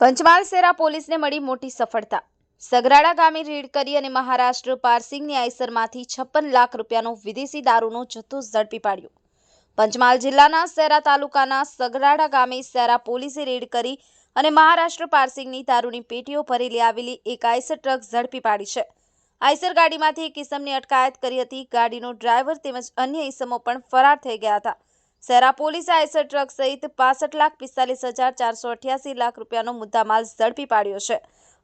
પંચમહાલ શહેરા પોલીસને મળી મોટી સફળતા। સગરાડા ગામે રેડ કરી અને મહારાષ્ટ્ર પારસિંગની આઈસરમાંથી 56 લાખ રૂપિયાનો વિદેશી દારૂનો જથ્થો ઝડપી પાડ્યો। પંચમહાલ જિલ્લાના શહેરા તાલુકાના સગરાડા ગામે શહેરા પોલીસે રેડ કરી અને મહારાષ્ટ્ર પારસિંગની દારૂની પેટીઓ ભરેલી આવેલી એક આઈસર ટ્રક ઝડપી પાડી છે। આઈસર ગાડીમાંથી એક ઇસમની અટકાયત કરી હતી। ગાડીનો ડ્રાઈવર તેમજ અન્ય ઇસમો પણ ફરાર થઈ ગયા હતા। શહેરા પોલીસે આઈસર ટ્રક સહિત 65,45,488 લાખ રૂપિયાનો મુદ્દામાલ ઝડપી પાડ્યો છે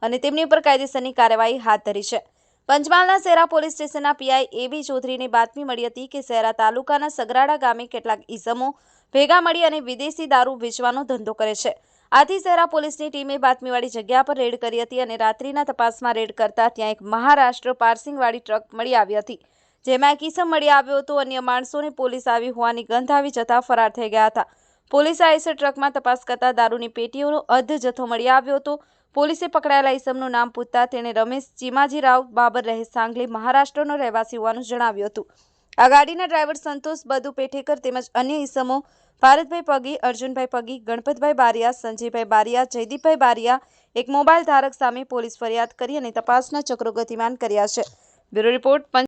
અને તેમની ઉપર કાયદેસરની કાર્યવાહી હાથ ધરી છે। પંચમહાલના શહેરા પોલીસ સ્ટેશનના પીઆઈ એબી ચૌધરીને બાતમી મળી હતી કે શહેરા તાલુકાના સગરાડા ગામે કેટલાક ઇસમો ભેગા મળી અને વિદેશી દારૂ વેચવાનો ધંધો કરે છે। આથી શહેરા પોલીસની ટીમે બાતમીવાળી જગ્યા પર રેડ કરી હતી અને રાત્રિના તપાસમાં રેડ કરતા ત્યાં એક મહારાષ્ટ્ર પાર્સિંગવાળી ટ્રક મળી આવી હતી, જેમાં એક ઇસમ મળી આવ્યો હતો। અન્ય માણસોને પોલીસ આવી હોવાની ગંધ આવી જતા ફરાર થઈ ગયા હતા। પોલીસે આઈસર ટ્રકમાં તપાસ કરતા દારૂની પેટીઓનો અર્ધ જથ્થો મળી આવ્યો હતો। પોલીસે પકડાયેલા ઇસમનું નામ પૂછતા તેણે રમેશ ચીમાજીરાવ બાબર રહે સાંગલી મહારાષ્ટ્રનો રહેવાસી હોવાનું જણાવ્યું હતું। આ ગાડીના ડ્રાઈવર સંતોષ બધુ પેઠેકર તેમજ અન્ય ઇસમો ભારતભાઈ પગી, અર્જુનભાઈ પગી, ગણપતભાઈ બારિયા, સંજયભાઈ બારિયા, જયદીપભાઈ બારિયા એક મોબાઈલ ધારક સામે પોલીસ ફરિયાદ કરી અને તપાસના ચક્રો ગતિમાન કર્યા છે। Bureau report.